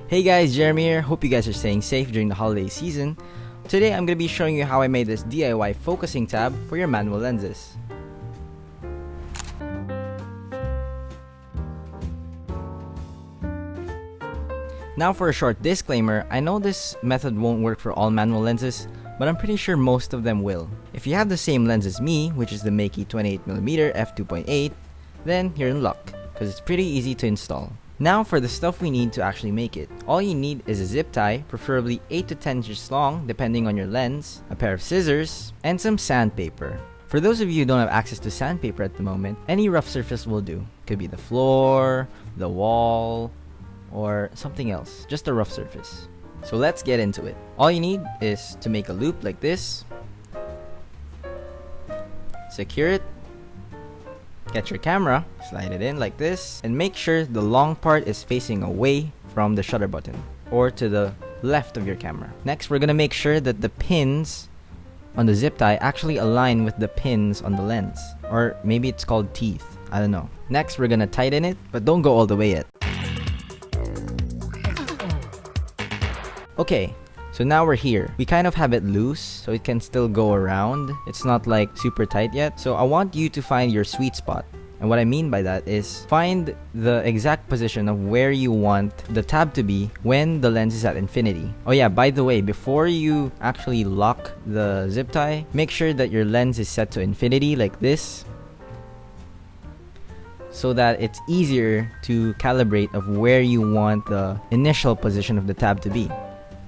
Hey guys, Jeremy here. Hope you guys are staying safe during the holiday season. Today I'm going to be showing you how I made this DIY focusing tab for your manual lenses. Now for a short disclaimer, I know this method won't work for all manual lenses, but I'm pretty sure most of them will. If you have the same lens as me, which is the Makey 28mm f2.8, then you're in luck, because it's pretty easy to install. Now for the stuff we need to actually make it. All you need is a zip tie, preferably 8 to 10 inches long depending on your lens, a pair of scissors, and some sandpaper. For those of you who don't have access to sandpaper at the moment, any rough surface will do. Could be the floor, the wall, or something else. Just a rough surface. So let's get into it. All you need is to make a loop like this, secure it, get your camera, slide it in like this, and make sure the long part is facing away from the shutter button or to the left of your camera. Next, we're gonna make sure that the pins on the zip tie actually align with the pins on the lens, or maybe it's called teeth, I don't know. Next, we're gonna tighten it, but don't go all the way yet. Okay, so now we're here. We kind of have it loose, so it can still go around. It's not like super tight yet. So I want you to find your sweet spot. And what I mean by that is find the exact position of where you want the tab to be when the lens is at infinity. Oh yeah, by the way, before you actually lock the zip tie, make sure that your lens is set to infinity like this, so that it's easier to calibrate of where you want the initial position of the tab to be.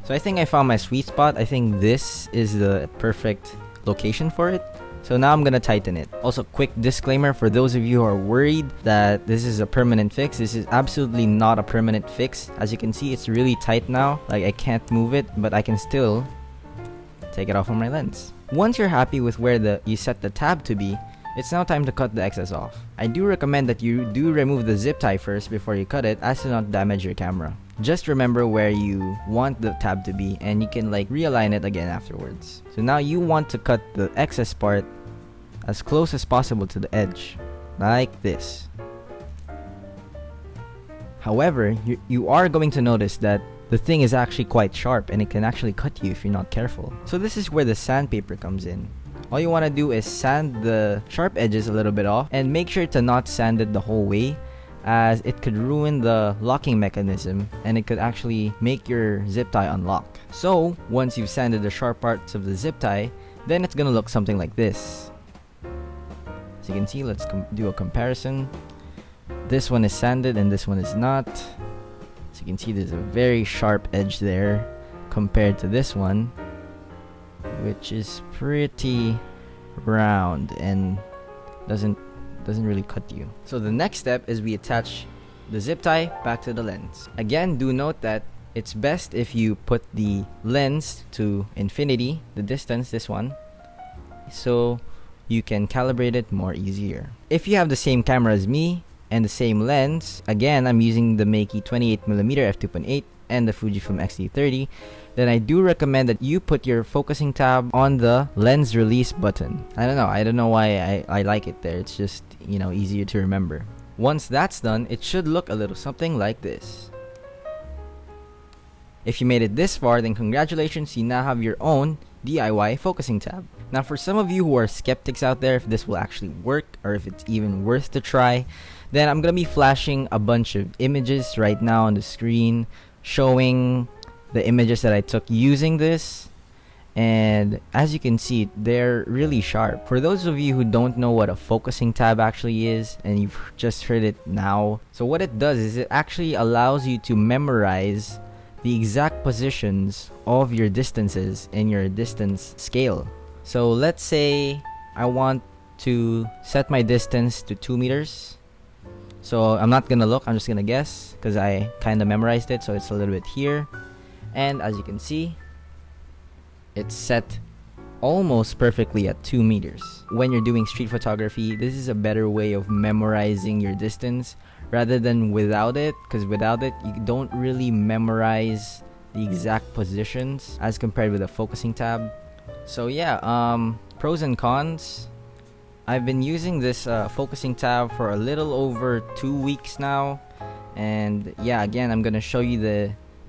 So I think I found my sweet spot. I think this is the perfect location for it. So now I'm gonna tighten it. Also, quick disclaimer for those of you who are worried that this is a permanent fix. This is absolutely not a permanent fix. As you can see, it's really tight now. Like, I can't move it, but I can still take it off on my lens. Once you're happy with where you set the tab to be, it's now time to cut the excess off. I do recommend that you do remove the zip tie first before you cut it, as to not damage your camera. Just remember where you want the tab to be, and you can like realign it again afterwards. So now you want to cut the excess part as close as possible to the edge, like this. However, you are going to notice that the thing is actually quite sharp, and it can actually cut you if you're not careful. So this is where the sandpaper comes in. All you want to do is sand the sharp edges a little bit off, and make sure to not sand it the whole way, as it could ruin the locking mechanism and it could actually make your zip tie unlock. So once you've sanded the sharp parts of the zip tie, then it's gonna look something like this. As you can see, let's do a comparison. This one is sanded and this one is not. As you can see, there's a very sharp edge there compared to this one, which is pretty round and doesn't really cut you. So the next step is we attach the zip tie back to the lens. Again, do note that it's best if you put the lens to infinity, the distance, this one, so you can calibrate it more easier. If you have the same camera as me and the same lens, again, I'm using the Makey 28mm f2.8 and the Fujifilm X-T30, then I do recommend that you put your focusing tab on the lens release button. I don't know why I like it there. It's just, easier to remember. Once that's done, it should look a little something like this. If you made it this far, then congratulations, you now have your own DIY focusing tab. Now for some of you who are skeptics out there if this will actually work or if it's even worth to try, then I'm gonna be flashing a bunch of images right now on the screen showing the images that I took using this, and as you can see, they're really sharp. For those of you who don't know what a focusing tab actually is, and you've just heard it now, so what it does is it actually allows you to memorize the exact positions of your distances in your distance scale. So let's say I want to set my distance to 2 meters. So I'm not gonna look, I'm just gonna guess, because I kind of memorized it, so it's a little bit here. And as you can see, it's set almost perfectly at 2 meters. When you're doing street photography, this is a better way of memorizing your distance rather than without it, because without it, you don't really memorize the exact positions as compared with a focusing tab. So yeah, pros and cons. I've been using this focusing tab for a little over 2 weeks now, and yeah, again, I'm gonna show you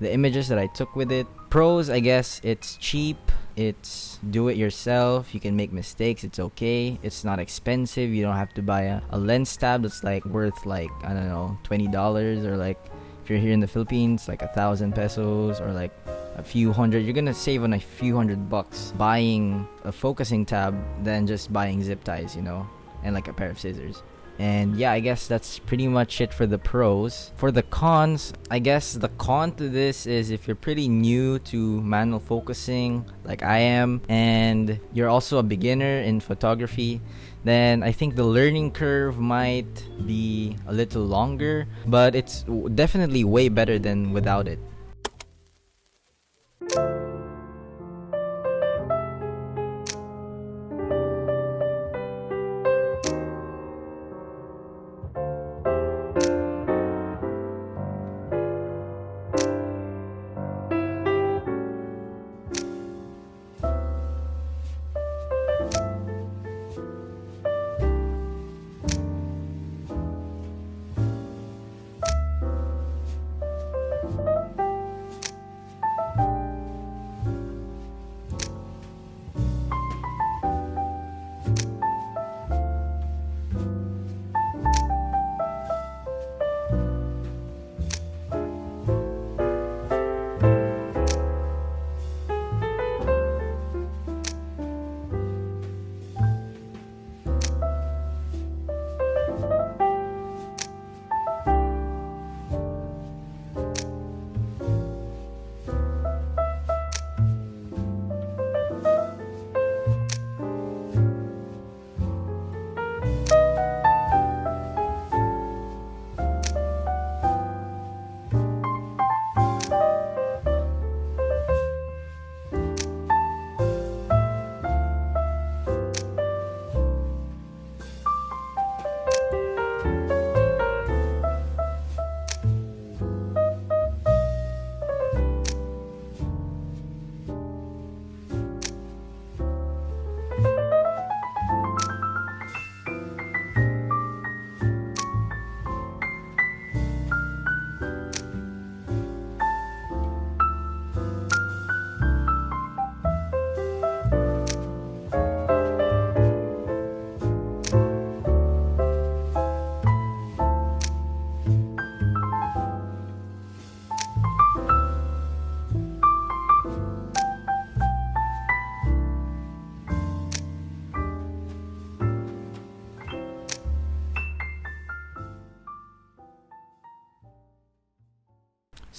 the the images that I took with it. Pros, I guess, it's cheap. It's do it yourself. You can make mistakes. It's okay. It's not expensive. You don't have to buy a lens tab that's like worth like, I don't know, $20, or like if you're here in the Philippines, like 1,000 pesos, or like a few hundred. You're gonna save on a few $100 buying a focusing tab than just buying zip ties, you know, and like a pair of scissors. And yeah, I guess that's pretty much it for the pros. For the cons, I guess the con to this is if you're pretty new to manual focusing like I am, and you're also a beginner in photography, then I think the learning curve might be a little longer, but it's definitely way better than without it.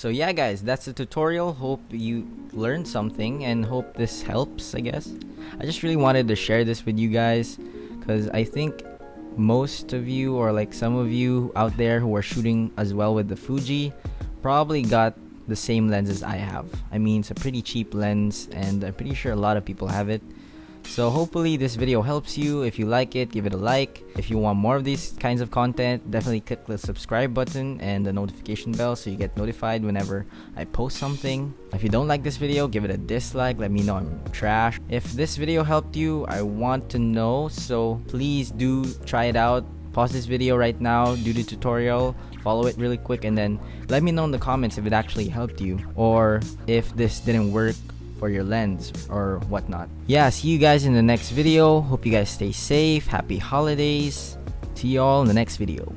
So yeah guys, that's the tutorial. Hope you learned something and hope this helps, I guess. I just really wanted to share this with you guys because I think most of you, or like some of you out there who are shooting as well with the Fuji, probably got the same lens as I have. I mean, it's a pretty cheap lens and I'm pretty sure a lot of people have it. So hopefully this video helps you. If you like it, give it a like. If you want more of these kinds of content, definitely click the subscribe button and the notification bell so you get notified whenever I post something. If you don't like this video, give it a dislike. Let me know I'm trash. If this video helped you, I want to know, so please do try it out. Pause this video right now, do the tutorial, follow it really quick, and then let me know in the comments if it actually helped you or if this didn't work for your lens or whatnot. Yeah, see you guys in the next video. Hope you guys stay safe. Happy holidays. See y'all in the next video.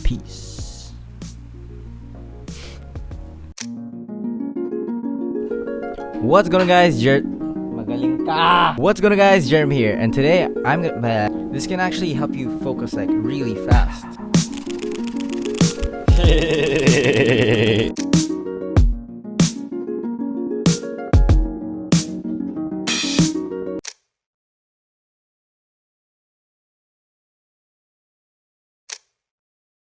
Peace. What's going on guys? Magaling ka! What's going on guys? Jerem here, and today I'm gonna this can actually help you focus like really fast.